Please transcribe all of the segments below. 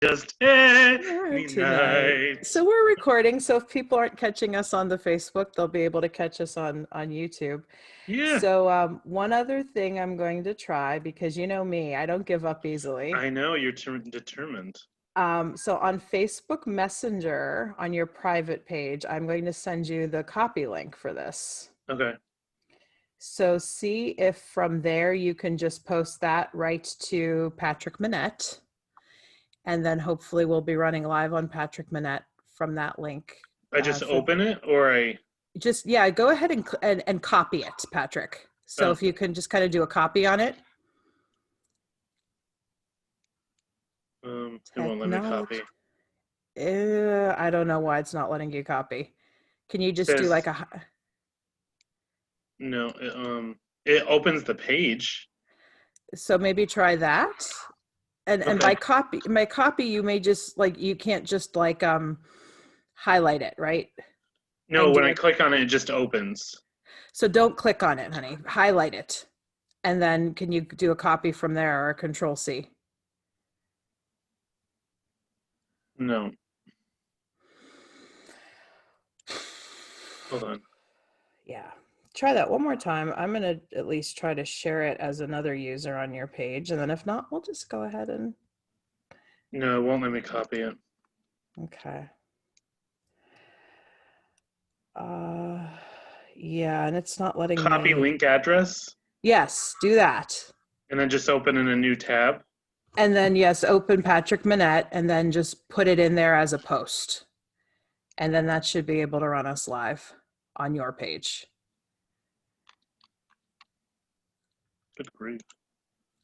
just any tonight. night. So we're recording. So if people aren't catching us on the Facebook, they'll be able to catch us on YouTube. Yeah, So one other thing I'm going to try, because you know me, I don't give up easily. I know you're determined. So on Facebook Messenger, on your private page, I'm going to send you the copy link for this. Okay. So see if from there you can just post that right to Patrick Monette. And then hopefully we'll be running live on Patrick Monette from that link. I just For open it, or I. just, yeah, go ahead and copy it, Patrick. So Oh, if you can just kind of do a copy on it. it won't let me Technology. copy. I don't know why it's not letting you copy. Can you It just do says like a, no. It opens the page. so maybe try that? And Okay. by copy, you may just like, you can't just like highlight it, right? No, And when do I it. click on it, it just opens. So don't click on it, honey. Highlight it. And then can you do a copy from there or a control C? No, hold on. Yeah. Try that one more time. I'm going to at least try to share it as another user on your page. And then if not, we'll just go ahead and. No, it won't let me copy it. Okay. Uh, yeah. And it's not letting Copy me. link address, Yes, do that. and then just open in a new tab. And then, yes, open Patrick Monette and then just put it in there as a post. And then that should be able to run us live on your page. Good grief.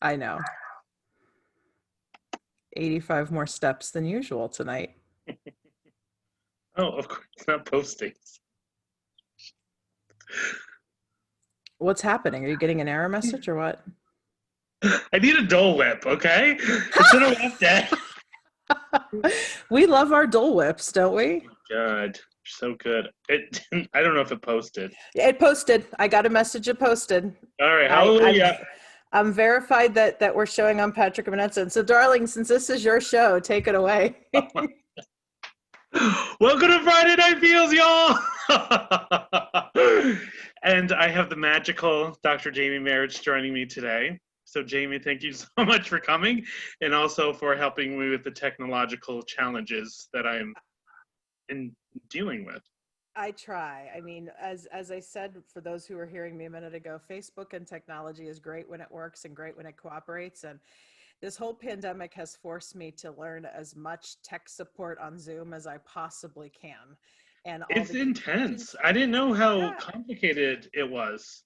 I know. 85 more steps than usual tonight. Oh, of course, it's not posting. What's happening? Are you getting an error message or what? I need a Dole Whip, okay? It's been a rough day. We love our Dole Whips, don't we? God, so good. It. I don't know if it posted. It posted. I got a message. It posted. All right, I, I'm hallelujah. I'm verified that we're showing on Patrick Monette. So, darling, since this is your show, take it away. Welcome to Friday Night Feels, y'all. And I have the magical Dr. Jamie Marich joining me today. So, Jamie, thank you so much for coming, and also for helping me with the technological challenges that I'm in dealing with. I try. I mean, as I said, for those who were hearing me a minute ago, Facebook and technology is great when it works and great when it cooperates. And this whole pandemic has forced me to learn as much tech support on Zoom as I possibly can. And all It's the intense. communications. I didn't know how Yeah. complicated it was.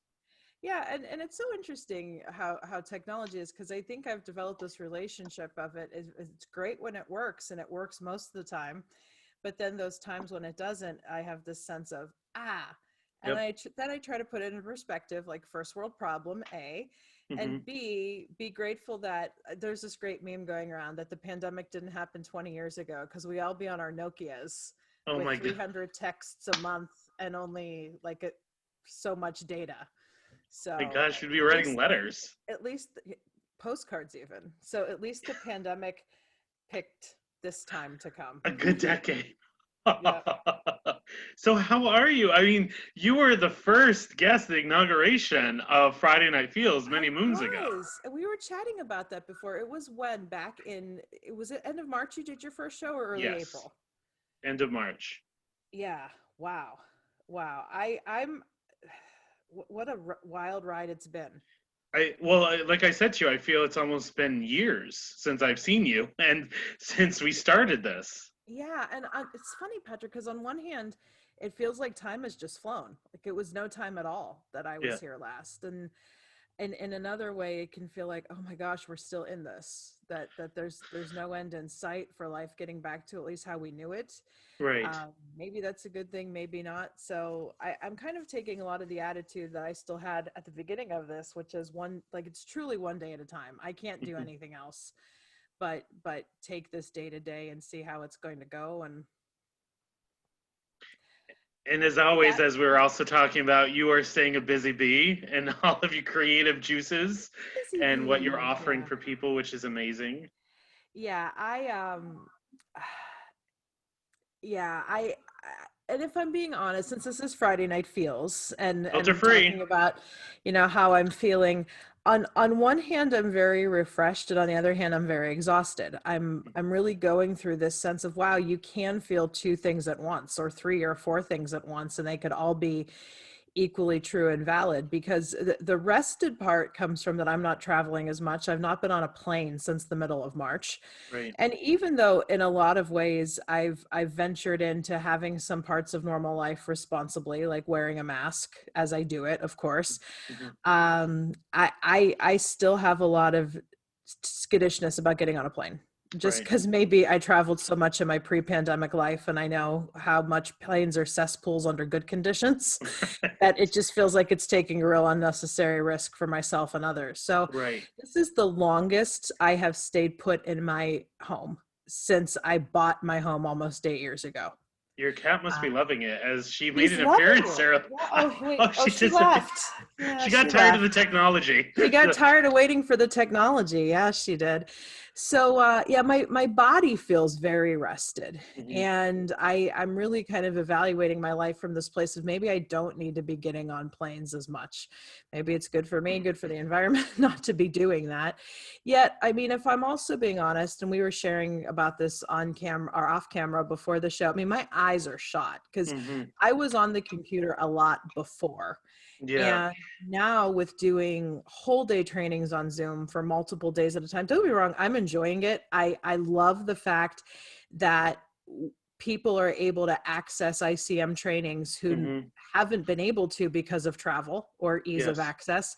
Yeah, and it's so interesting how technology is, because I think I've developed this relationship of it. It's great when it works, and it works most of the time. But then those times when it doesn't, I have this sense of, and Yep. then I try to put it in perspective, like first world problem, A, and Hmm. B, be grateful that there's this great meme going around that the pandemic didn't happen 20 years ago, because we all be on our Nokias Oh with my God. 300 texts a month and only like so much data. My So gosh, we'd be writing letters. at least postcards even. So at least the pandemic picked this time to come. A good decade. Yeah. So how are you? I mean, you were the first guest at the inauguration of Friday Night Feels I many moons ago. was. And we were chatting about that before. It was when back in, it was at end of March you did your first show, or early Yes, April? end of March. Yeah. Wow. Wow. I'm what a wild ride it's been. Like I said to you, I feel it's almost been years since I've seen you and since we started this. Yeah, and it's funny, Patrick, because on one hand, it feels like time has just flown. Like it was no time at all that I Yeah, was here last, and in another way, it can feel like, oh my gosh, we're still in this. That there's no end in sight for life getting back to at least how we knew it. right. Maybe that's a good thing, maybe not. So I'm kind of taking a lot of the attitude that I still had at the beginning of this, which is one, like it's truly one day at a time. I can't do anything else but take this day to day and see how it's going to go. And And as with always, that, as we were also talking about, you are staying a busy bee and all of your creative juices busy and what you're bee, offering yeah. for people, which is amazing. Yeah, yeah, and if I'm being honest, since this is Friday Night Feels Filter and free. talking about, how I'm feeling, on one hand I'm very refreshed, and on the other hand I'm very exhausted. I'm really going through this sense of, wow, you can feel two things at once, or three or four things at once, and they could all be equally true and valid, because the rested part comes from that I'm not traveling as much. I've not been on a plane since the middle of March. Right. And even though in a lot of ways I've ventured into having some parts of normal life responsibly, like wearing a mask as I do it, of course, Mhm. I still have a lot of skittishness about getting on a plane, just Right. because maybe I traveled so much in my pre-pandemic life, and I know how much planes are cesspools under good conditions, that it just feels like it's taking a real unnecessary risk for myself and others. So Right. this is the longest I have stayed put in my home since I bought my home almost 8 years ago. Your cat must Uh, be loving it, as she made he's an loving appearance, it. Sarah. Yeah. Oh, wait. Oh, Oh, she she disappeared. left. Yeah, She got she tired of the left. technology. She got tired of waiting for the technology. Yeah, she did. So yeah, my body feels very rested. Mhm. And I'm really kind of evaluating my life from this place of, maybe I don't need to be getting on planes as much. Maybe it's good for me, good for the environment not to be doing that. Yet, I mean, if I'm also being honest, and we were sharing about this on camera or off camera before the show, I mean, my eyes are shot because Mhm. I was on the computer a lot before. Yeah. And now, with doing whole day trainings on Zoom for multiple days at a time, don't get me wrong, I'm enjoying it. I love the fact that people are able to access ICM trainings who Mhm. haven't been able to because of travel or ease of Yes. access.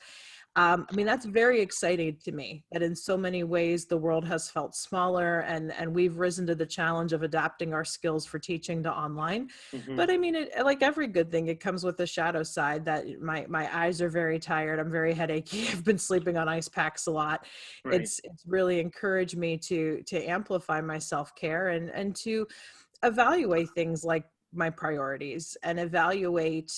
I mean, that's very exciting to me, that in so many ways the world has felt smaller, and we've risen to the challenge of adapting our skills for teaching to online. Mhm. But I mean, like every good thing, it comes with a shadow side, that my eyes are very tired. I'm very headachy. I've been sleeping on ice packs a lot. Right. It's really encouraged me to amplify my self-care, and to evaluate things like my priorities, and evaluate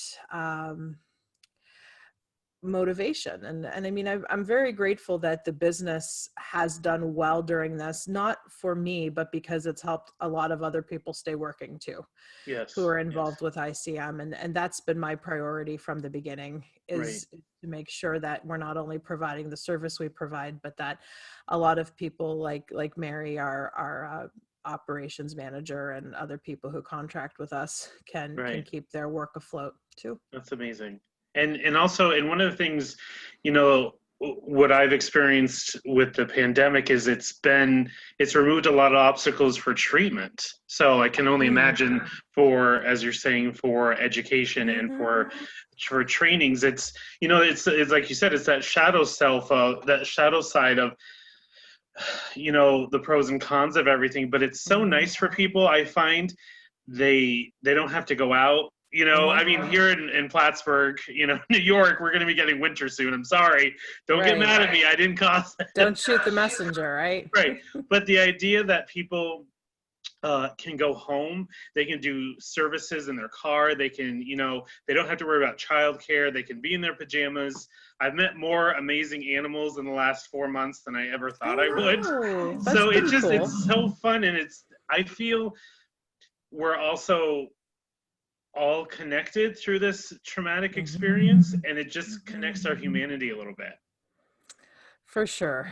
motivation. And I mean, I'm very grateful that the business has done well during this, not for me, but because it's helped a lot of other people stay working too, who Yes. are Yes. involved with ICM. And that's been my priority from the beginning, Right. is to make sure that we're not only providing the service we provide, but that a lot of people like Mary, our operations manager, and other people who contract with us can Right. keep their work afloat too. That's amazing. And also, and one of the things, you know, what I've experienced with the pandemic is it's removed a lot of obstacles for treatment. So I can only Mm. imagine for, as you're saying, for education and Mhm. for trainings, it's like you said, it's that shadow self, that shadow side of, the pros and cons of everything. But it's so Mhm. nice for people. I find they don't have to go out. Mhm. I mean, here in Plattsburgh, New York, we're going to be getting winter soon. I'm sorry. Don't get Right. mad at me. I didn't cause that. Don't shoot the messenger, right? Right. But the idea that people can go home, they can do services in their car, they can, they don't have to worry about childcare, they can be in their pajamas. I've met more amazing animals in the last 4 months than I ever thought I would. Oh, that's So pretty cool. it's so fun. And I feel we're also all connected through this traumatic Mhm. experience, and it just connects our humanity a little bit. For sure.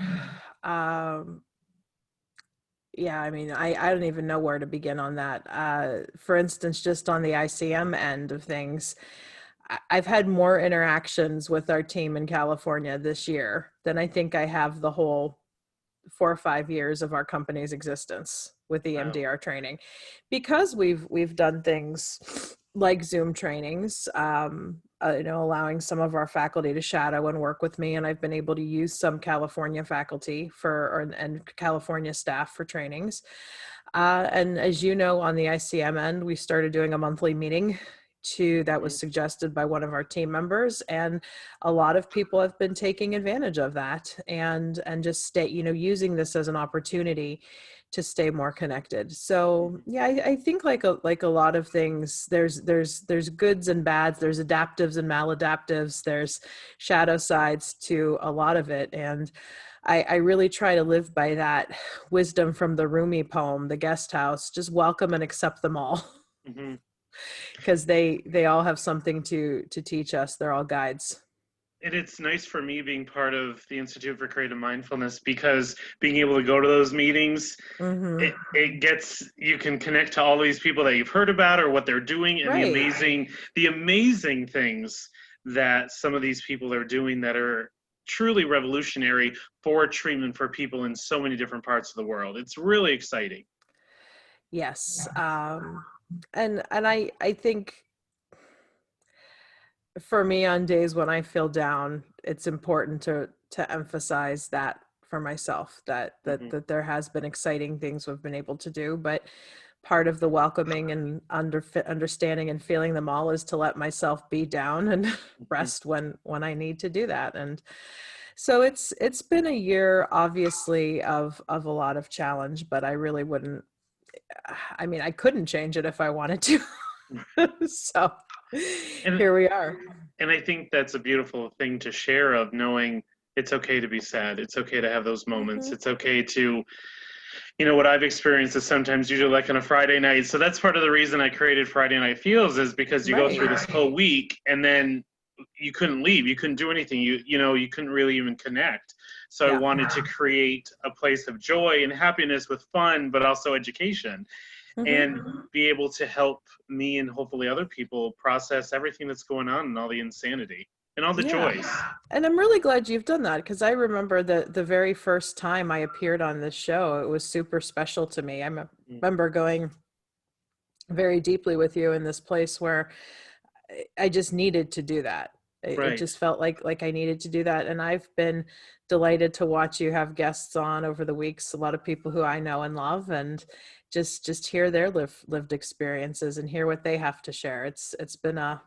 Um, yeah, I mean, I don't even know where to begin on that. For instance, just on the ICM end of things, I've had more interactions with our team in California this year than I think I have the whole 4 or 5 years of our company's existence with the Wow. MDR training, because we've done things like Zoom trainings, allowing some of our faculty to shadow and work with me, and I've been able to use some California faculty and California staff for trainings. And as you know, on the ICM end, we started doing a monthly meeting that was Mhm. suggested by one of our team members, and a lot of people have been taking advantage of that, and just using this as an opportunity to stay more connected. So yeah, I think like a lot of things, there's goods and bads, there's adaptives and maladaptives, there's shadow sides to a lot of it. And I really try to live by that wisdom from the Rumi poem, The Guest House, just welcome and accept them all. Hmm. Because they all have something to teach us. They're all guides. And it's nice for me being part of the Institute for Creative Mindfulness, because being able to go to those meetings, Mm-hmm. it gets, you can connect to all these people that you've heard about or what they're doing, and Right. the amazing things that some of these people are doing that are truly revolutionary for treatment for people in so many different parts of the world. It's really exciting. Yes. And I think for me, on days when I feel down, it's important to emphasize that for myself, that that Hmm. that there has been exciting things we've been able to do, but part of the welcoming and understanding and feeling them all is to let myself be down and Hmm. rest when I need to do that. And so it's been a year, obviously, of a lot of challenge, but I really wouldn't, I mean, I couldn't change it if I wanted to. So And here we are. and I think that's a beautiful thing to share, of knowing it's okay to be sad. It's okay to have those moments. Hmm. It's okay to, what I've experienced is sometimes, usually like on a Friday night. So that's part of the reason I created Friday Night Feels, is because you go Right. through this whole week and then you couldn't leave. You couldn't do anything. You couldn't really even connect. So I Yeah. wanted to create a place of joy and happiness with fun, but also education, and Hmm. be able to help me and hopefully other people process everything that's going on and all the insanity and all the Yeah. joys. And I'm really glad you've done that, because I remember the very first time I appeared on this show, it was super special to me. Remember going very deeply with you in this place where I just needed to do that. It Right. just felt like I needed to do that. And I've been delighted to watch you have guests on over the weeks, a lot of people who I know and love, and just hear their lived experiences and hear what they have to share. It's been a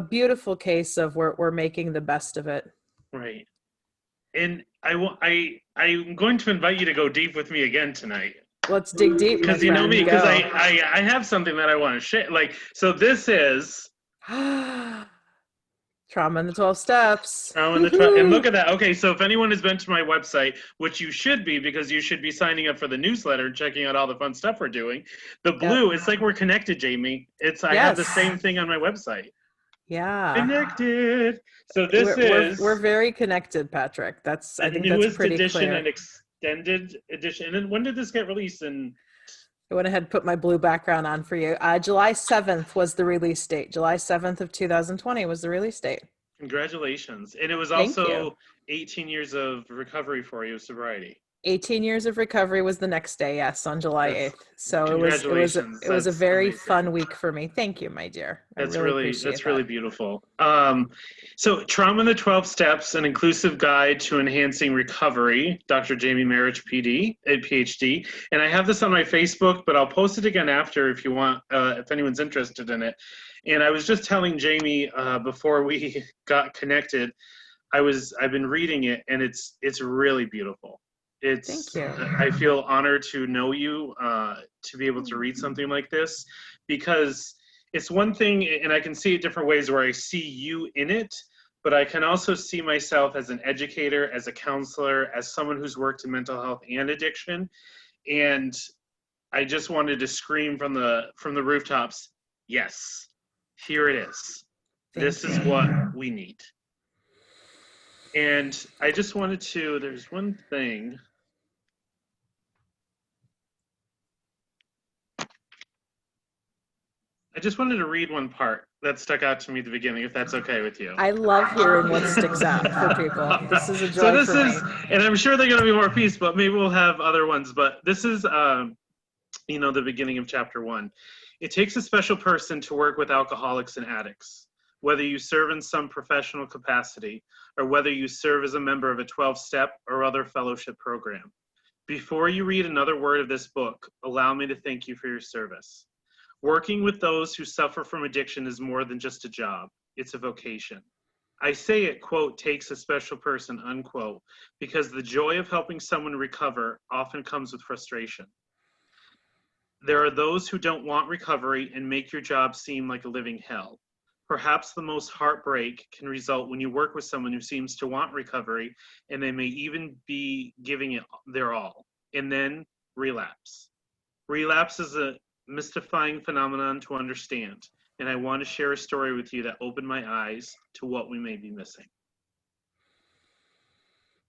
beautiful case of we're making the best of it. Right. And I'm going to invite you to go deep with me again tonight, Let's dig deep, my because you know friend. me, because Go. I have something that I want to share. Like, so this is Trauma in the 12 steps. trauma in the and Woohoo. look at that. Okay, so if anyone has been to my website, which you should be, because you should be signing up for the newsletter and checking out all the fun stuff we're doing. The Yep. blue, it's like we're connected, Jamie. I have the Yes. same thing on my website. Yeah. Connected. So this We're is very connected, Patrick. the I think that's newest pretty edition clear. and extended edition. And when did this get released? And I went ahead and put my blue background on for you. July 7th was the release date. July 7th of 2020 was the release date. congratulations. And it was Thank you. also 18 years of recovery for you, sobriety. 18 years of recovery was the next day, yes, on July That's 8th. So congratulations. it was a That's very amazing. fun week for me. Thank you, my dear. I That's really really appreciate that's really that. beautiful. So Trauma in the 12 Steps, an inclusive guide to enhancing recovery, Dr. Jamie Marich, PD, a PhD. And I have this on my Facebook, but I'll post it again after if you want, if anyone's interested in it. And I was just telling Jamie before we got connected, I've been reading it, and it's really beautiful. Thank It's you. I feel honored to know you, to be able to read something like this, because it's one thing, and I can see it different ways where I see you in it, but I can also see myself as an educator, as a counselor, as someone who's worked in mental health and addiction, and I just wanted to scream from the rooftops, yes, here it is. This Thank is you. what we need. And I just wanted to, there's one thing. I just wanted to read one part that stuck out to me at the beginning, if that's okay with you. I love hearing what sticks out for people. This is a So joy this for me. is, and I'm sure they're going to be more pieces, but maybe we'll have other ones. But this is, the beginning of chapter 1. It takes a special person to work with alcoholics and addicts, whether you serve in some professional capacity or whether you serve as a member of a 12-step or other fellowship program. Before you read another word of this book, allow me to thank you for your service. Working with those who suffer from addiction is more than just a job. It's a vocation. I say it, quote, takes a special person, unquote, because the joy of helping someone recover often comes with frustration. There are those who don't want recovery and make your job seem like a living hell. Perhaps the most heartbreak can result when you work with someone who seems to want recovery, and they may even be giving it their all, and then relapse. Relapse is a mystifying phenomenon to understand, and I want to share a story with you that opened my eyes to what we may be missing.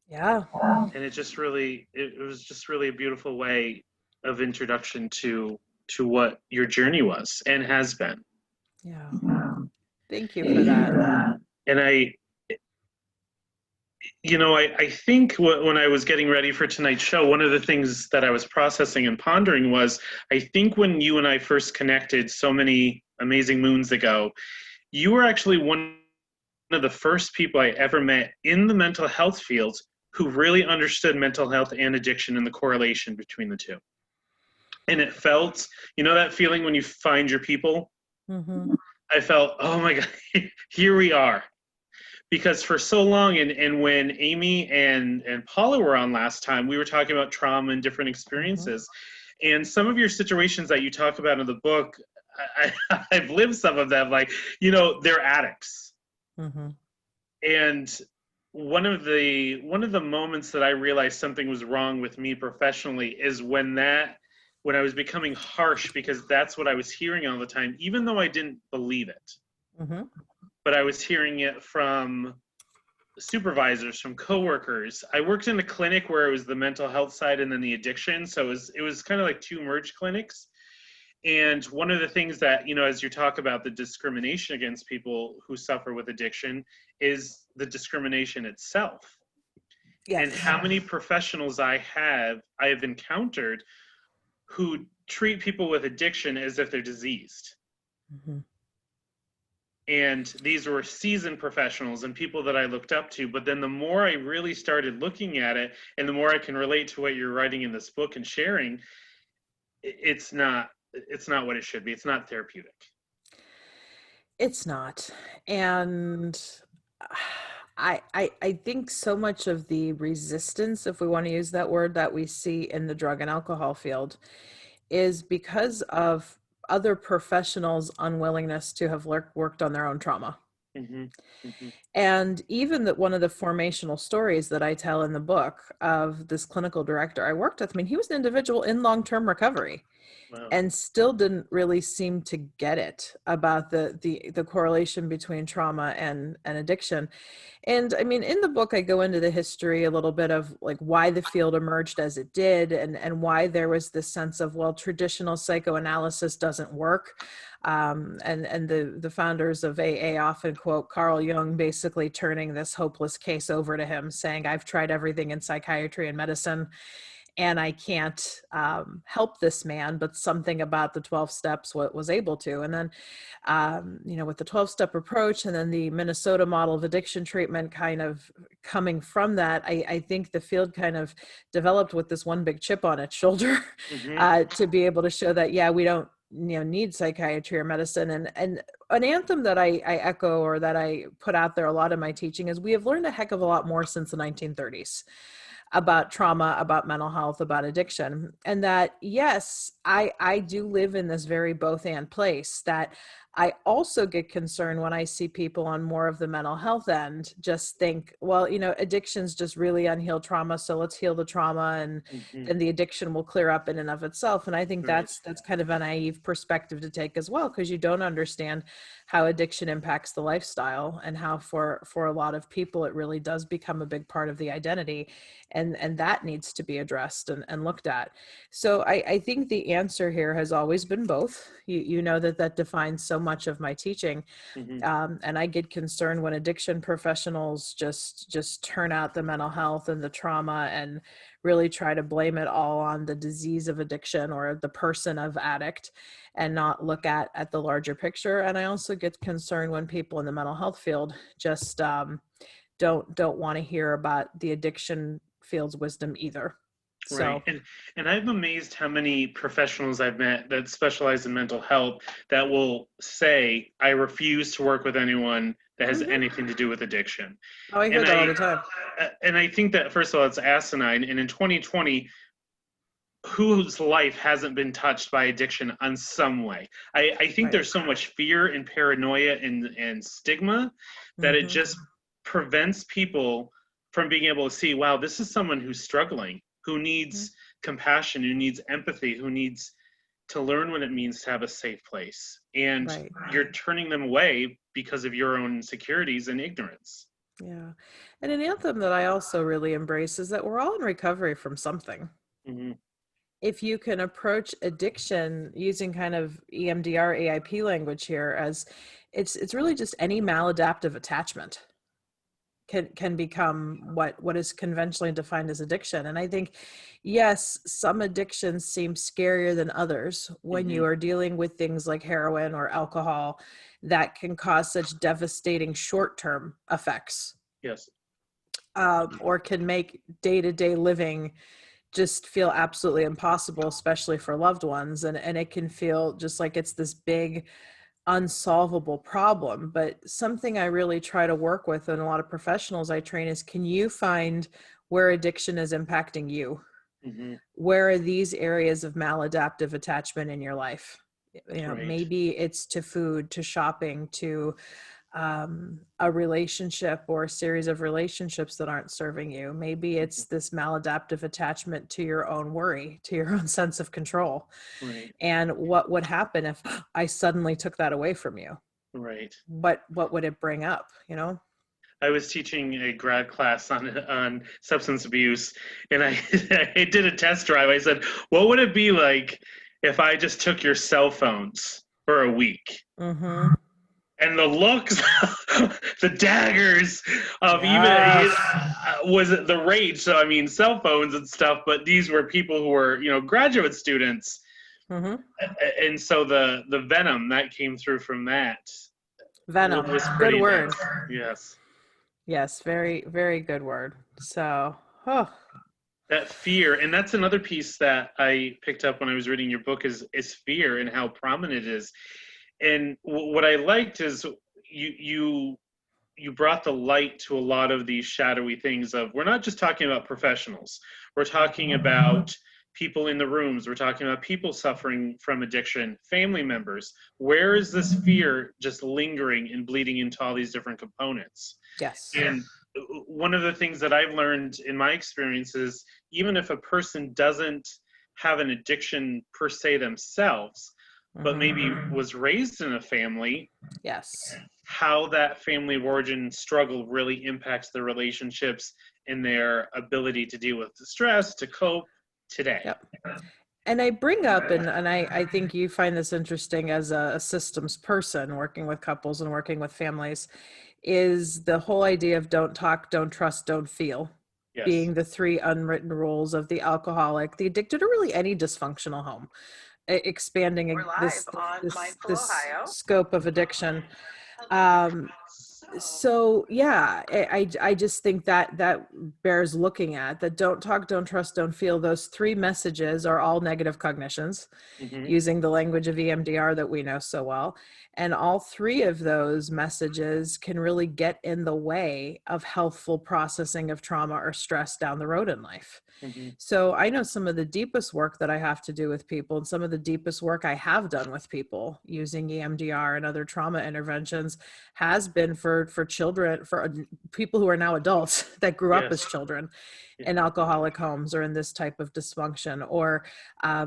Yeah. And it was just really a beautiful way of introduction to what your journey was and has been. Yeah. Thank you for that. And I think when I was getting ready for tonight's show, one of the things that I was processing and pondering was, I think when you and I first connected so many amazing moons ago, you were actually one of the first people I ever met in the mental health field who really understood mental health and addiction and the correlation between the two. And it felt, that feeling when you find your people? Mm-hmm. I felt, oh my God, here we are. Because for so long, and when Amy and Paula were on last time, we were talking about trauma and different experiences. Mm-hmm. And some of your situations that you talk about in the book, I've lived some of them, like, they're addicts. Mm-hmm. And one of the moments that I realized something was wrong with me professionally is when I was becoming harsh, because that's what I was hearing all the time, even though I didn't believe it. Mm-hmm. But I was hearing it from supervisors, from coworkers. I worked in a clinic where it was the mental health side and then the addiction. So it was kind of like two merged clinics. And one of the things that, as you talk about the discrimination against people who suffer with addiction, is the discrimination itself. Yes. And how many professionals I have encountered who treat people with addiction as if they're diseased. Mm-hmm. And these were seasoned professionals and people that I looked up to. But then the more I really started looking at it, and the more I can relate to what you're writing in this book and sharing, it's not what it should be. It's not therapeutic. It's not. And I think so much of the resistance, if we want to use that word, that we see in the drug and alcohol field is because of other professionals' unwillingness to have worked on their own trauma. Mm-hmm. Mm-hmm. And even that one of the formational stories that I tell in the book of this clinical director I worked with, he was an individual in long-term recovery. Wow. And still didn't really seem to get it about the correlation between trauma and addiction. And in the book, I go into the history a little bit of like why the field emerged as it did, and why there was this sense of, well, traditional psychoanalysis doesn't work. And the founders of AA often quote Carl Jung basically turning this hopeless case over to him, saying, I've tried everything in psychiatry and medicine, and I can't help this man, but something about the 12 steps was able to. And then, with the 12-step approach and then the Minnesota model of addiction treatment kind of coming from that, I think the field kind of developed with this one big chip on its shoulder. Mm-hmm. To be able to show that, yeah, we don't need psychiatry or medicine. And an anthem that I echo, or that I put out there a lot in my teaching, is we have learned a heck of a lot more since the 1930s. About trauma, about mental health, about addiction. And that, yes, I do live in this very both and place, that I also get concerned when I see people on more of the mental health end just think, well, addiction's just really unhealed trauma, so let's heal the trauma, and mm-hmm. then the addiction will clear up in and of itself. And I think right. that's kind of a naive perspective to take as well, because you don't understand how addiction impacts the lifestyle, and how for a lot of people it really does become a big part of the identity, and that needs to be addressed and looked at. So I think the answer here has always been both. You know that defines so much of my teaching. Mm-hmm. And I get concerned when addiction professionals just turn out the mental health and the trauma and really try to blame it all on the disease of addiction or the person of addict, and not look at the larger picture. And I also get concerned when people in the mental health field just don't want to hear about the addiction field's wisdom either. Right. And I'm amazed how many professionals I've met that specialize in mental health that will say, I refuse to work with anyone that has mm-hmm. anything to do with addiction. Oh, I hear that all the time. And I think that, first of all, it's asinine. And in 2020, whose life hasn't been touched by addiction on some way. I think Right. there's so much fear and paranoia and stigma that it Mm-hmm. just prevents people from being able to see, wow, this is someone who's struggling, who Mm-hmm. needs compassion, who needs empathy, who needs to learn what it means to have a safe place. And Right. you're turning them away because of your own insecurities and ignorance. Yeah. And an anthem that I also really embrace is that we're all in recovery from something. Mm-hmm. If you can approach addiction using kind of EMDR AIP language here as it's really just any maladaptive attachment can become what is conventionally defined as addiction. And I think, yes, some addictions seem scarier than others when Mm-hmm. you are dealing with things like heroin or alcohol that can cause such devastating short-term effects, Yes. or can make day-to-day living just feel absolutely impossible, especially for loved ones. And it can feel just like it's this big unsolvable problem. But something I really try to work with, and a lot of professionals I train, is can you find where addiction is impacting you? Mm-hmm. Where are these areas of maladaptive attachment in your life? Right. Maybe it's to food, to shopping, to a relationship or a series of relationships that aren't serving you. Maybe Mm-hmm. it's this maladaptive attachment to your own worry, to your own sense of control. Right. And what would happen if I suddenly took that away from you? Right. What would it bring up, you know? I was teaching a grad class on substance abuse, and I I did a test drive. I said, "What would it be like if I just took your cell phones for a week?" Mm-hmm. And the looks, the daggers of even it Yes. was the rage. So I mean, cell phones and stuff, but these were people who were graduate students, Mm-hmm. and so the venom that came through from that Venom. was Good pretty intense. word. Yes. Yes, very, very good word. So, oh, That fear, and that's another piece that I picked up when I was reading your book, is fear and how prominent it is. And what I liked is you you brought the light to a lot of these shadowy things of, we're not just talking about professionals, we're talking about people in the rooms, we're talking about people suffering from addiction, family members. Where is this fear just lingering and bleeding into all these different components? yes. And one of the things that I've learned in my experience is, even if a person doesn't have an addiction per se themselves, but Mm-hmm. maybe was raised in a family, Yes. how that family of origin struggle really impacts their relationships and their ability to deal with the stress, to cope today. Yep. And I bring up, and I think you find this interesting as a systems person working with couples and working with families, is the whole idea of don't talk, don't trust, don't feel, Yes. being the three unwritten rules of the alcoholic, the addicted, or really any dysfunctional home, expanding We're live on Mindful this Ohio. scope of addiction. Um, so yeah, I just think that that bears looking at, that don't talk, don't trust, don't feel. Those three messages are all negative cognitions, Mm-hmm. using the language of EMDR that we know so well. And all three of those messages can really get in the way of healthful processing of trauma or stress down the road in life. Mm-hmm. So I know some of the deepest work that I have to do with people, and some of the deepest work I have done with people using EMDR and other trauma interventions, has been for children, for people who are now adults that grew up as Yes. children Yeah. in alcoholic homes or in this type of dysfunction, or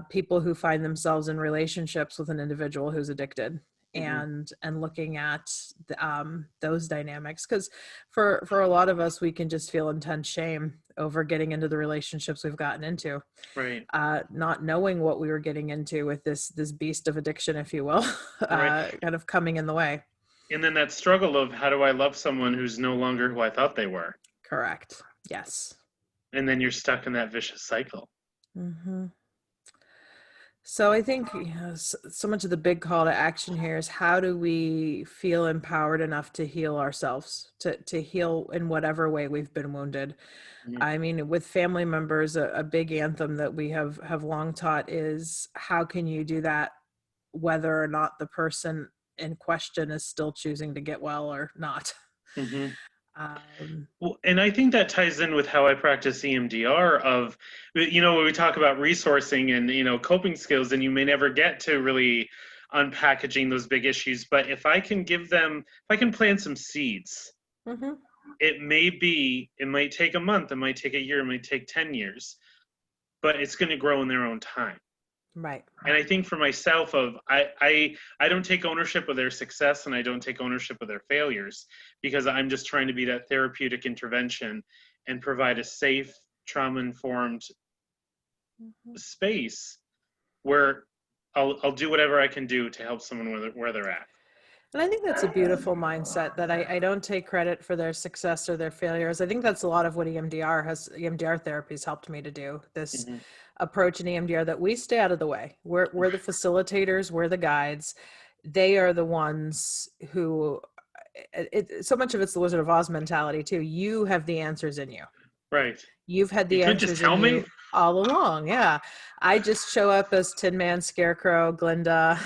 people who find themselves in relationships with an individual who's addicted, Mm-hmm. and looking at those dynamics. Because for a lot of us, we can just feel intense shame over getting into the relationships we've gotten into, Right. not knowing what we were getting into with this beast of addiction, if you will, Right. kind of coming in the way. And then that struggle of, how do I love someone who's no longer who I thought they were? Correct. Yes. And then you're stuck in that vicious cycle. Mm-hmm. So I think, so much of the big call to action here is, how do we feel empowered enough to heal ourselves, to heal in whatever way we've been wounded. Mm-hmm. I mean, with family members, a big anthem that we have long taught is, how can you do that whether or not the person in question is still choosing to get well or not? Mm-hmm. Well, and I think that ties in with how I practice EMDR of, when we talk about resourcing and, coping skills, and you may never get to really unpackaging those big issues. But if I can plant some seeds, Mm-hmm. it might take a month, it might take a year, it might take 10 years, but it's going to grow in their own time. Right. And I think for myself, I don't take ownership of their success, and I don't take ownership of their failures, because I'm just trying to be that therapeutic intervention and provide a safe, trauma-informed space where I'll do whatever I can do to help someone where they're at. And I think that's a beautiful mindset, that I don't take credit for their success or their failures. I think that's a lot of what EMDR therapy has helped me to do. This Mm-hmm. approach in EMDR, that we stay out of the way. We're the facilitators, we're the guides. They are the ones who, so much of it's the Wizard of Oz mentality too. You have the answers in you. Right. You've had the You could just answers tell in me. you all along. Yeah. I just show up as Tin Man, Scarecrow, Glinda,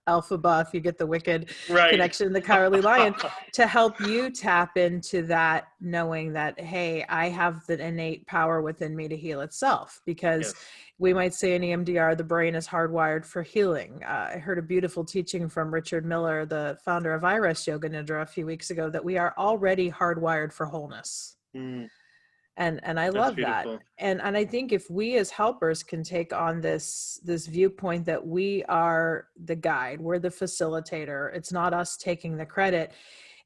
Elphaba, if you get the wicked Right. connection, the Cowardly Lion, to help you tap into that, knowing that, hey, I have the innate power within me to heal itself. Because Yes. we might say in EMDR, the brain is hardwired for healing. I heard a beautiful teaching from Richard Miller, the founder of Iris Yoga Nidra, a few weeks ago, that we are already hardwired for wholeness. Mm, And I that's love beautiful. that. And I think if we as helpers can take on this viewpoint that we are the guide, we're the facilitator, it's not us taking the credit,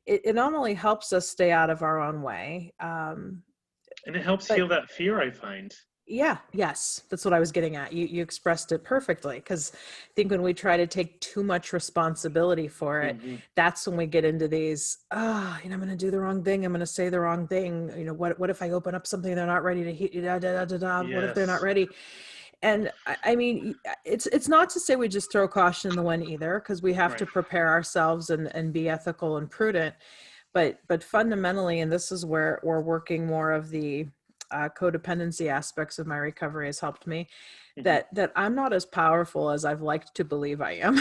it not only helps us stay out of our own way, And it helps but heal that fear, I find. yes, that's what I was getting at. You expressed it perfectly, because I think when we try to take too much responsibility for it, Mm-hmm. that's when we get into these, I'm going to do the wrong thing, I'm going to say the wrong thing, what if I open up something they're not ready to heat, what if they're not Yes. ready? And I mean, it's not to say we just throw caution in the wind either, because we have Right. to prepare ourselves and be ethical and prudent. But fundamentally, and this is where we're working more of the codependency aspects of my recovery has helped me, Mm-hmm. that I'm not as powerful as I've liked to believe I am.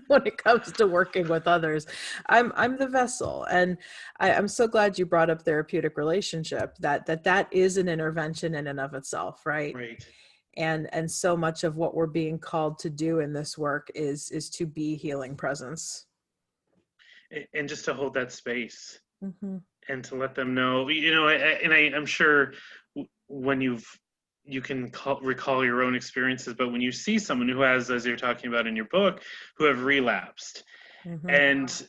When it comes to working with others, I'm the vessel. And I'm so glad you brought up therapeutic relationship, that is an intervention in and of itself, right? Right. And so much of what we're being called to do in this work is to be healing presence. And just to hold that space, Mm-hmm. and to let them know, I'm sure when you can recall your own experiences, but when you see someone who has, as you're talking about in your book, who have relapsed, Mm-hmm. and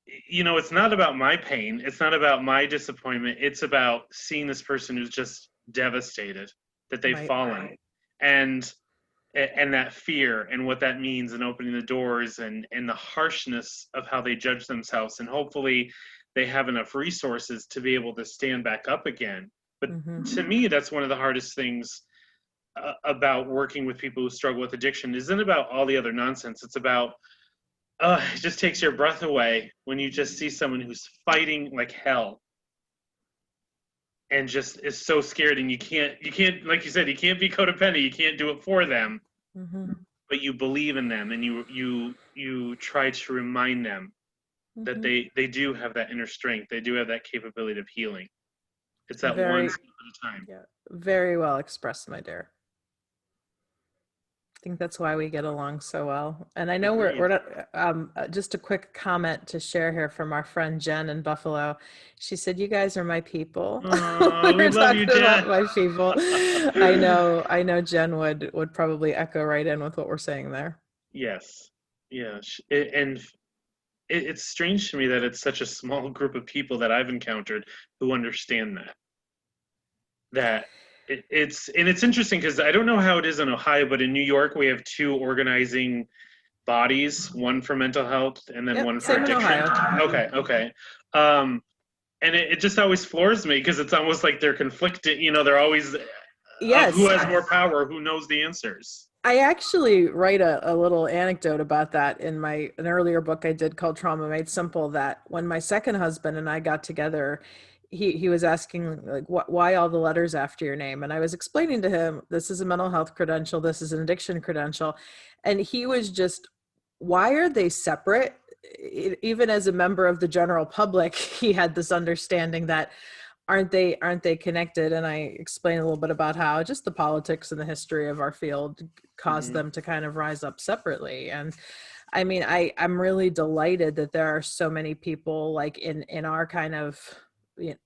it's not about my pain, it's not about my disappointment, it's about seeing this person who's just devastated that they've Right. fallen, and that fear and what that means, and opening the doors, and the harshness of how they judge themselves, and hopefully they have enough resources to be able to stand back up again. But Mm-hmm. to me, that's one of the hardest things about working with people who struggle with addiction. Isn't about all the other nonsense. It's about, it just takes your breath away when you just see someone who's fighting like hell and just is so scared, and you can't, like you said, you can't be codependent, you can't do it for them. Mm-hmm. But you believe in them, and you try to remind them that Mm-hmm. they do have that inner strength, they do have that capability of healing. It's that Very, one step at a time. yeah, very well expressed, my dear. I think that's why we get along so well. And I know we're Agreed. not, just a quick comment to share here from our friend Jen in Buffalo. She said, "You guys are my people." Oh, we We're love you, talking about Jen. my people. I know Jen would probably echo right in with what we're saying there. Yes. Yeah. And it's strange to me that it's such a small group of people that I've encountered who understand that it's interesting, because I don't know how it is in Ohio, but in New York we have two organizing bodies, one for mental health and then Yep, one for same in addiction. Ohio. Okay. And it just always floors me, because it's almost like they're conflicted. They're always Yes, who has more power, who knows the answers. I actually write a little anecdote about that in an earlier book I did called Trauma Made Simple, that when my second husband and I got together, he was asking, like, why all the letters after your name? And I was explaining to him, this is a mental health credential, this is an addiction credential. And he was just, why are they separate? even as a member of the general public, he had this understanding that aren't they connected? And I explained a little bit about how just the politics and the history of our field caused them to kind of rise up separately. And I mean, I'm really delighted that there are so many people like in our kind of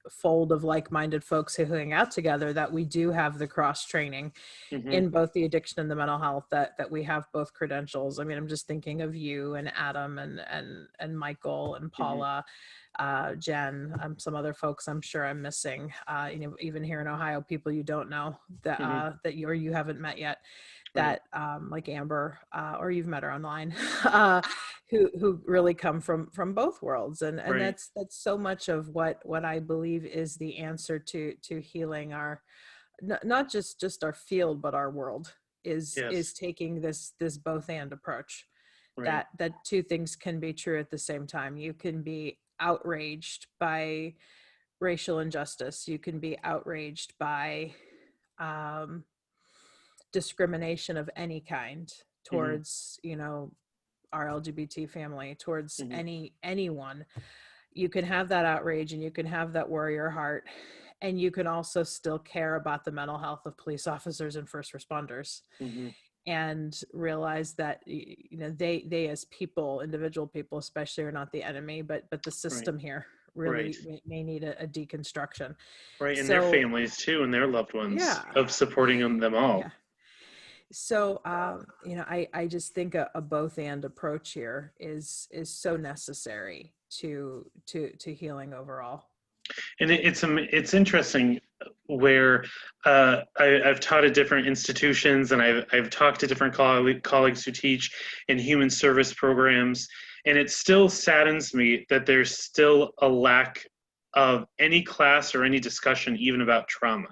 fold of like-minded folks who hang out together, that we do have the cross training in both the addiction and the mental health, that we have both credentials. I mean, I'm just thinking of you and Adam and Michael and Paula, Jen, some other folks I'm sure I'm missing, even here in Ohio, people you don't know that that you haven't met yet, that like Amber, or you've met her online, who really come from both worlds, and that's so much of what I believe is the answer to healing our, not just our field, but our world, is taking this both and approach. That two things can be true at the same time. You can be outraged by racial injustice. You can be outraged by discrimination of any kind towards, our LGBT family, towards anyone. You can have that outrage and you can have that warrior heart, and you can also still care about the mental health of police officers and first responders, and realize that they as people, individual people especially, are not the enemy, but the system here really may need a deconstruction. And their families too, and their loved ones, of supporting them all. So, I just think a both and approach here is so necessary to healing overall. And it's interesting where I've taught at different institutions, and I've talked to different colleagues who teach in human service programs, and it still saddens me that there's still a lack of any class or any discussion even about trauma.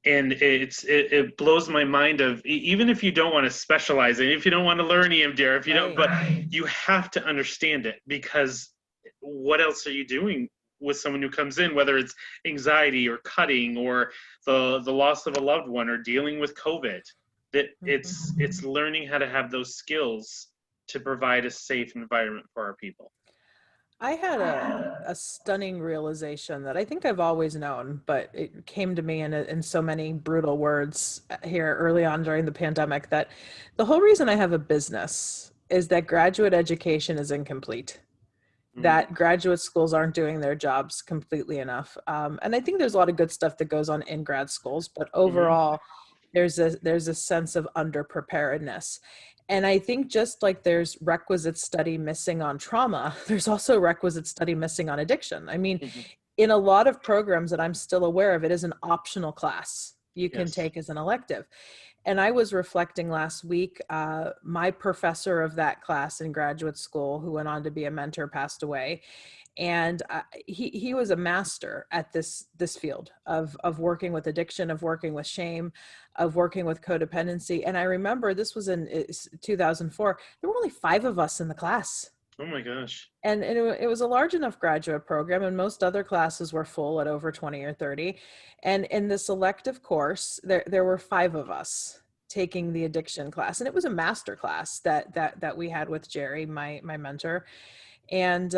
And it blows my mind of, even if you don't want to specialize in, if you don't want to learn EMDR, if you don't, but you have to understand it, because what else are you doing with someone who comes in, whether it's anxiety or cutting or the loss of a loved one or dealing with COVID, that it's learning how to have those skills to provide a safe environment for our people. I had a stunning realization that I think I've always known, but it came to me in so many brutal words here early on during the pandemic, that the whole reason I have a business is that graduate education is incomplete, that graduate schools aren't doing their jobs completely enough. And I think there's a lot of good stuff that goes on in grad schools, but overall, there's a sense of underpreparedness. And I think just like there's requisite study missing on trauma, there's also requisite study missing on addiction. I mean, in a lot of programs that I'm still aware of, it is an optional class you can take as an elective. And I was reflecting last week, my professor of that class in graduate school, who went on to be a mentor, passed away. And he was a master at this field of working with addiction, of working with shame, of working with codependency. And I remember this was in 2004. There were only 5 of us in the class. Oh my gosh. And it was a large enough graduate program, and most other classes were full at over 20 or 30. And in this elective course, there were 5 of us taking the addiction class. And it was a master class that we had with Jerry, my mentor. And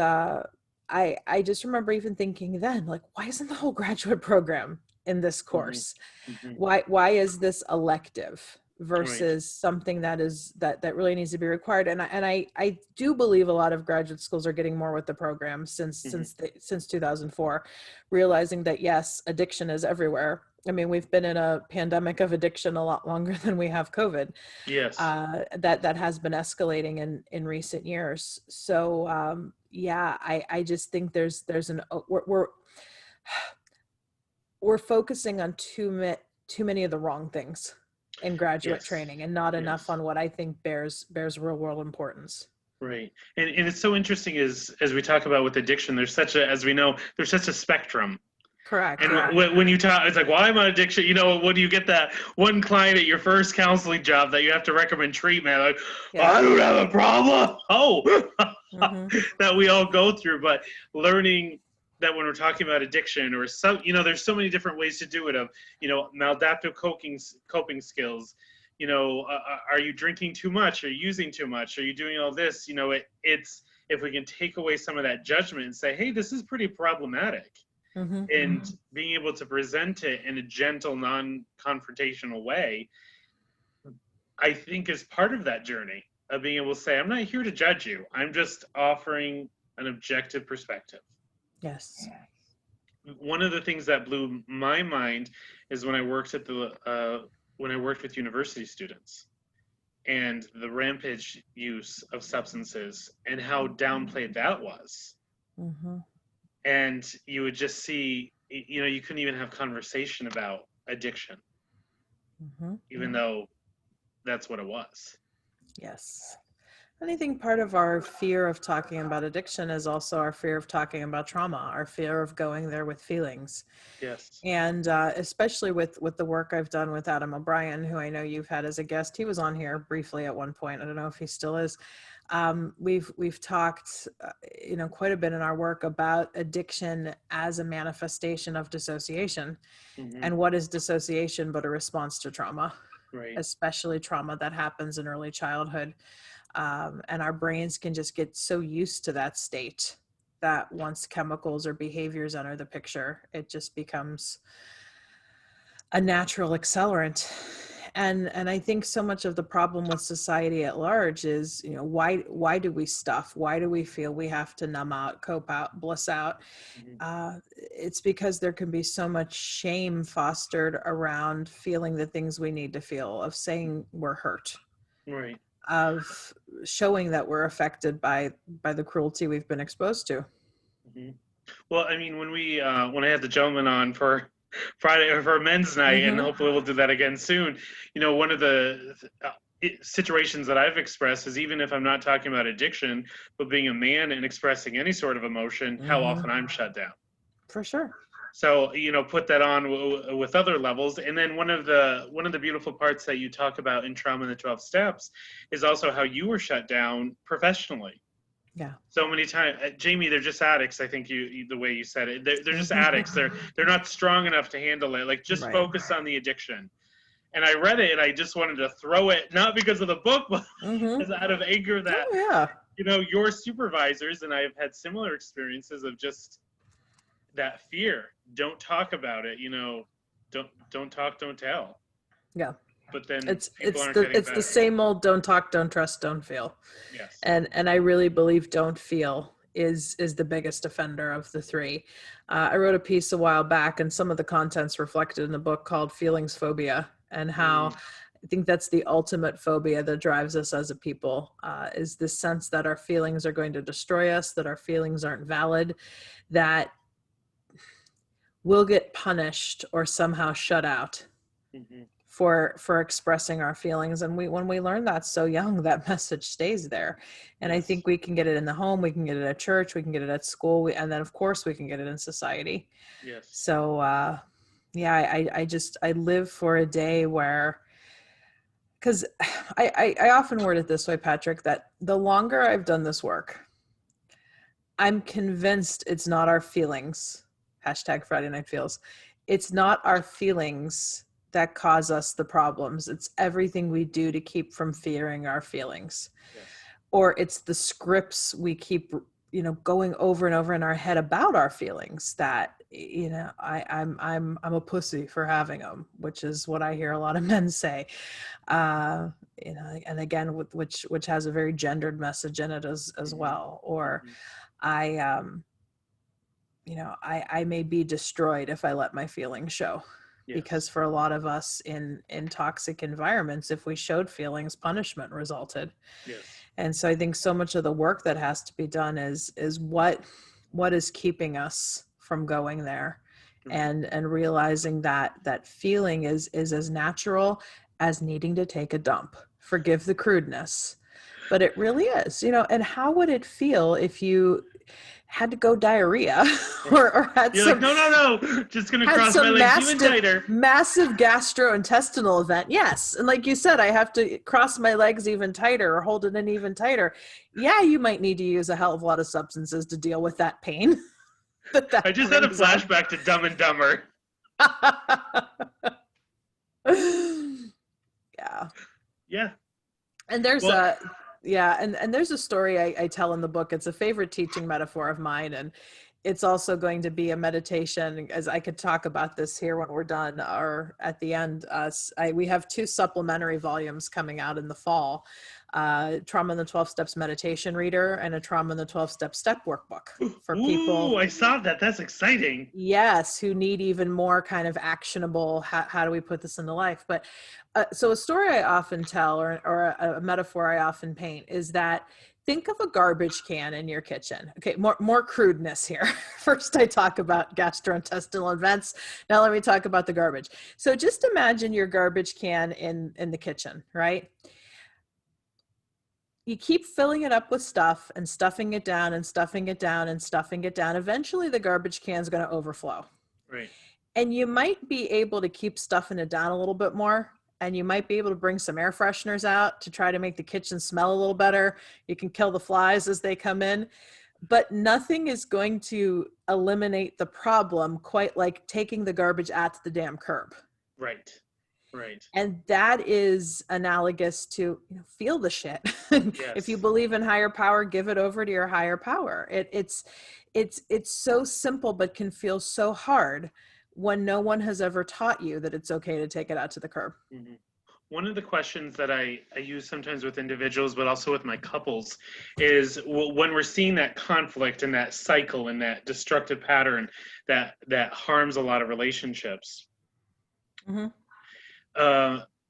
I just remember even thinking then, like, why isn't the whole graduate program in this course? Why is this elective versus something that really needs to be required? And I do believe a lot of graduate schools are getting more with the program since 2004, realizing that yes, addiction is everywhere. I mean, we've been in a pandemic of addiction a lot longer than we have COVID. Yes. That has been escalating in recent years. So I just think there's we're focusing on too many of the wrong things in graduate training, and not enough on what I think bears real world importance. Right. And it's so interesting as we talk about with addiction, there's such a spectrum. Correct. And when you talk, it's like, well, I'm on addiction. When you get that one client at your first counseling job that you have to recommend treatment, like, I don't have a problem. That we all go through. But learning that when we're talking about addiction or some, there's so many different ways to do it, of, maladaptive coping skills, are you drinking too much? Are you using too much? Are you doing all this? It's if we can take away some of that judgment and say, hey, this is pretty problematic, and being able to present it in a gentle, non-confrontational way, I think is part of that journey of being able to say, I'm not here to judge you. I'm just offering an objective perspective. Yes. One of the things that blew my mind is when I worked with university students and the rampage use of substances and how downplayed that was. And you would just see, you couldn't even have conversation about addiction, even though that's what it was. Yes. And I think part of our fear of talking about addiction is also our fear of talking about trauma, our fear of going there with feelings. Yes. And especially with the work I've done with Adam O'Brien, who I know you've had as a guest. He was on here briefly at one point. I don't know if he still is. We've talked, quite a bit in our work about addiction as a manifestation of dissociation. And what is dissociation but a response to trauma, right? Especially trauma that happens in early childhood. And our brains can just get so used to that state that once chemicals or behaviors enter the picture, it just becomes a natural accelerant. And I think so much of the problem with society at large is, why do we stuff? Why do we feel we have to numb out, cope out, bliss out? It's because there can be so much shame fostered around feeling the things we need to feel, of saying we're hurt. Right. Of showing that we're affected by the cruelty we've been exposed to. Well, I mean, when I had the gentleman on for Friday or for men's night, and hopefully we'll do that again soon. One of the situations that I've expressed is, even if I'm not talking about addiction, but being a man and expressing any sort of emotion, how often I'm shut down. For sure. So, put that on with other levels. And then one of the beautiful parts that you talk about in Trauma in the 12 Steps is also how you were shut down professionally. Yeah. So many times, Jamie, they're just addicts. I think the way you said it, they're just addicts. They're not strong enough to handle it. Like, just focus on the addiction. And I read it and I just wanted to throw it, not because of the book, but out of anger that, your supervisors, and I've had similar experiences of just that fear. Don't talk about it. Don't talk, don't tell. Yeah. But then it's the same old don't talk, don't trust, don't feel. Yes. And I really believe don't feel is the biggest offender of the three. I wrote a piece a while back, and some of the contents reflected in the book, called Feelings Phobia, and how I think that's the ultimate phobia that drives us as a people, is this sense that our feelings are going to destroy us, that our feelings aren't valid, that we'll get punished or somehow shut out for expressing our feelings. And when we learn that so young, that message stays there. And I think we can get it in the home, we can get it at church, we can get it at school, and then of course we can get it in society. Yes. So I live for a day where, because I often word it this way, Patrick, that the longer I've done this work, I'm convinced it's not our feelings, #Friday Night Feels. It's not our feelings that cause us the problems. It's everything we do to keep from fearing our feelings. Yes. Or it's the scripts we keep, going over and over in our head about our feelings, that, I'm a pussy for having them, which is what I hear a lot of men say. And again, which has a very gendered message in it as well. Or I may be destroyed if I let my feelings show. Yes. Because for a lot of us in toxic environments, if we showed feelings, punishment resulted. Yes. And so I think so much of the work that has to be done is what is keeping us from going there, and realizing that feeling is as natural as needing to take a dump. Forgive the crudeness, but it really is, and how would it feel if you had to go diarrhea or had You're some, like, no, just going to cross my legs even tighter. Massive gastrointestinal event. Yes. And like you said, I have to cross my legs even tighter or hold it in even tighter. Yeah, you might need to use a hell of a lot of substances to deal with that pain. I just had a flashback to Dumb and Dumber. Yeah. Yeah. And there's Well, and there's a story I tell in the book. It's a favorite teaching metaphor of mine, and it's also going to be a meditation, as I could talk about this here when we're done or at the end. We have 2 supplementary volumes coming out in the fall, Trauma in the 12 Steps meditation reader and a Trauma in the 12 step workbook for people. ooh, I saw that. That's exciting. Yes, who need even more kind of actionable, how do we put this into life? But so a story I often tell, or a metaphor I often paint, is that think of a garbage can in your kitchen. Okay, more crudeness here. First I talk about gastrointestinal events. Now let me talk about the garbage. So just imagine your garbage can in the kitchen, right? You keep filling it up with stuff and stuffing it down and stuffing it down and stuffing it down. Eventually the garbage can is going to overflow. Right. And you might be able to keep stuffing it down a little bit more. And you might be able to bring some air fresheners out to try to make the kitchen smell a little better. You can kill the flies as they come in. But nothing is going to eliminate the problem quite like taking the garbage out to the damn curb. Right. Right. And that is analogous to, feel the shit. If you Yes. believe in higher power, give it over to your higher power. It's so simple, but can feel so hard when no one has ever taught you that it's okay to take it out to the curb. Mm-hmm. One of the questions that I use sometimes with individuals, but also with my couples, is when we're seeing that conflict and that cycle and that destructive pattern that harms a lot of relationships. Mm-hmm.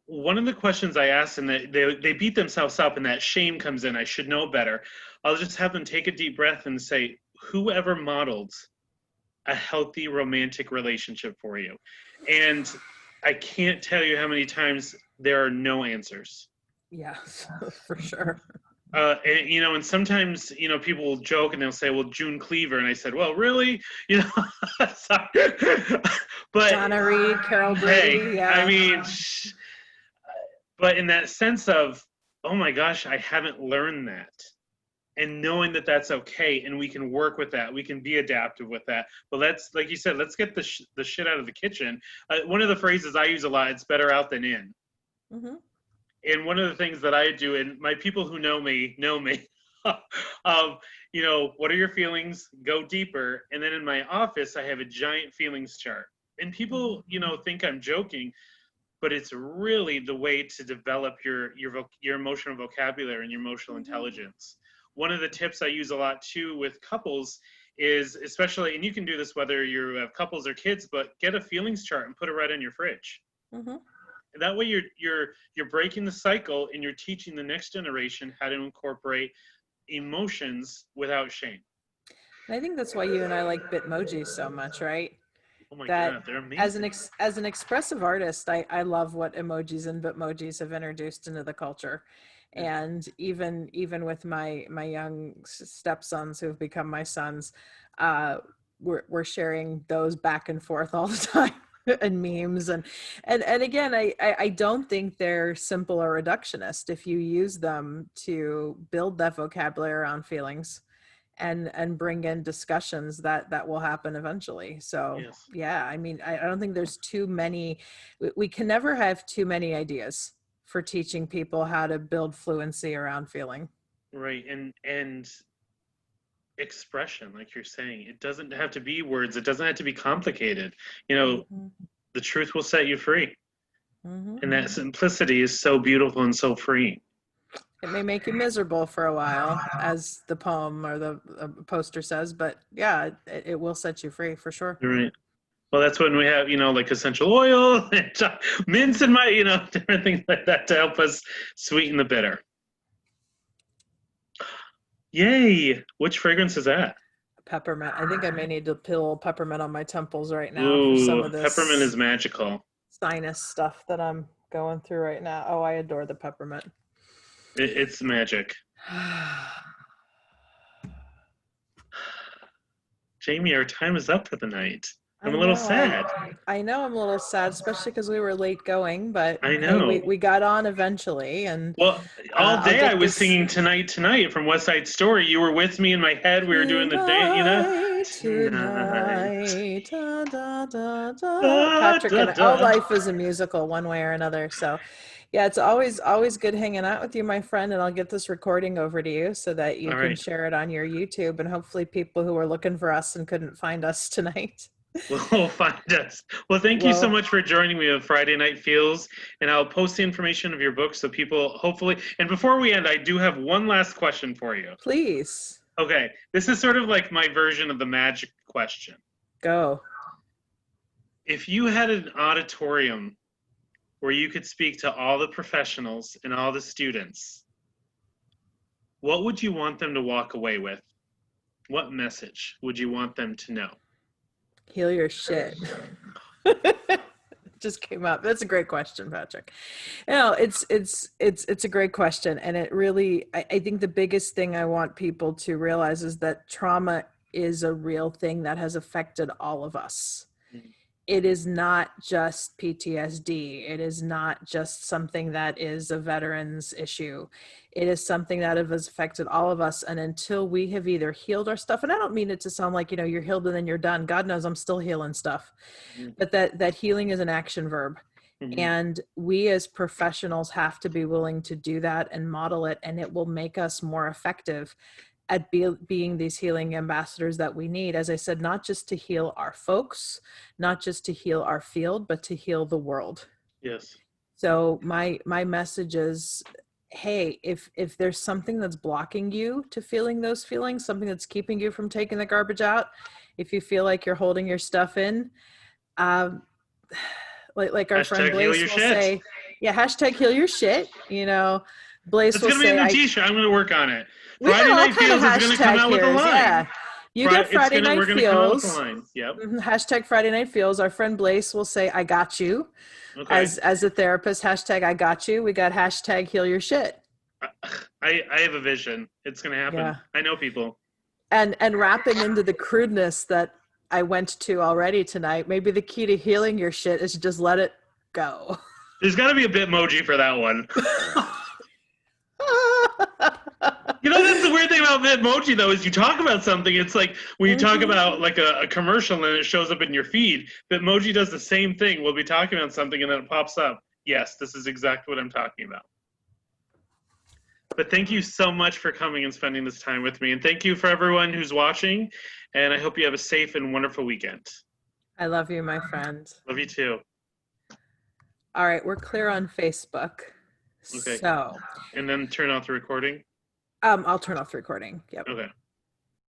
One of the questions I ask, and they beat themselves up, and that shame comes in. I should know better. I'll just have them take a deep breath and say, "Whoever modeled a healthy romantic relationship for you?" And I can't tell you how many times there are no answers. Yeah, for sure. And sometimes, people will joke and they'll say, "Well, June Cleaver." And I said, "Well, really?" Sorry. But Donna Reed, Carol hey, Brady, I yeah. mean, but in that sense of, oh my gosh, I haven't learned that. And knowing that that's okay, and we can work with that, we can be adaptive with that. But let's, like you said, let's get the shit out of the kitchen. One of the phrases I use a lot: "It's better out than in." Mm-hmm. And one of the things that I do, and my people who know me, what are your feelings? Go deeper. And then in my office, I have a giant feelings chart. And people, think I'm joking, but it's really the way to develop your emotional vocabulary and your emotional intelligence. One of the tips I use a lot too with couples is, especially, and you can do this whether you have couples or kids, but get a feelings chart and put it right on your fridge. Mm-hmm. And that way you're breaking the cycle, and you're teaching the next generation how to incorporate emotions without shame. And I think that's why you and I like Bitmoji so much, right? Oh my That God, they're amazing. as an expressive artist, I love what emojis and Bitmojis have introduced into the culture. Yeah. And even with my young stepsons who have become my sons, we're sharing those back and forth all the time. And memes and again, I don't think they're simple or reductionist if you use them to build that vocabulary around feelings and bring in discussions that will happen eventually. So Yes. yeah, I mean, I don't think there's too many, we can never have too many ideas for teaching people how to build fluency around feeling. Right. And expression, like you're saying, it doesn't have to be words. It doesn't have to be complicated. Mm-hmm. The truth will set you free. Mm-hmm. And that simplicity is so beautiful and so freeing. It may make you miserable for a while, as the poem or the poster says, but yeah, it will set you free for sure. Right. Well, that's when we have, like essential oil, and mints, and different things like that to help us sweeten the bitter. Yay! Which fragrance is that? Peppermint. I think I may need to peel peppermint on my temples right now for some Ooh, of peppermint this is magical. sinus stuff that I'm going through right now. Oh, I adore the peppermint. It's magic. Jamie, our time is up for the night. I'm a I little know. sad. I know I'm a little sad, especially because we were late going, but I hey, know. we got on eventually, and Well, all I'll day I get was this. singing Tonight from West Side Story. You were with me in my head. We were doing the day, tonight. Tonight, da, da, da, da. Da, Patrick da, and all da. life is a musical one way or another. So, yeah, it's always good hanging out with you, my friend, and I'll get this recording over to you so that you All can right. share it on your YouTube, and hopefully people who are looking for us and couldn't find us tonight. Well, find us. Well, thank you so Well, much for joining me on Friday Night Feels, and I'll post the information of your book so people hopefully. And before we end, I do have one last question for you. please Okay, this is sort of like my version of the magic question. go. If you had an auditorium where you could speak to all the professionals and all the students, what would you want them to walk away with? What message would you want them to know? Heal your shit. Just came up. That's a great question, Patrick. No, it's a great question, and it really I think the biggest thing I want people to realize is that trauma is a real thing that has affected all of us. Mhm. It is not just PTSD. It is not just something that is a veteran's issue. It is something that has affected all of us. And until we have either healed our stuff, and I don't mean it to sound like, you're healed and then you're done. God knows I'm still healing stuff. Mhm. But that healing is an action verb. Mhm. And we as professionals have to be willing to do that and model it, and it will make us more effective at being these healing ambassadors that we need, as I said, not just to heal our folks, not just to heal our field, but to heal the world. Yes. So my message is, hey, if there's something that's blocking you to feeling those feelings, something that's keeping you from taking the garbage out, if you feel like you're holding your stuff in, um, like our friend Hashtag heal Blaze your will shit. say, yeah, hashtag heal your shit. Blaze It's will gonna be a say, new T-shirt. I'm gonna work on it. we got Friday all Night kind of Feels is gonna come hashtag out with a here's, line. yeah. You get Friday Night We're gonna come out with a Feels. line. Yep. Hashtag Friday Night Feels. Our friend Blaze will say, I got you. Okay. As a therapist, hashtag I got you. We got hashtag heal your shit. I have a vision. It's gonna happen. Yeah. I know people. And wrapping into the crudeness that I went to already tonight, maybe the key to healing your shit is to just let it go. There's got to be a Bitmoji for that one. That's the weird thing about Bitmoji, though, is you talk about something. It's like when you talk about like a commercial and it shows up in your feed. Bitmoji does the same thing. We'll be talking about something and then it pops up. Yes, this is exactly what I'm talking about. But thank you so much for coming and spending this time with me. And thank you for everyone who's watching. And I hope you have a safe and wonderful weekend. I love you, my friend. Love you too. All right, we're clear on Facebook. Okay. So, And then turn off the recording. I'll turn off the recording. Yep. Okay.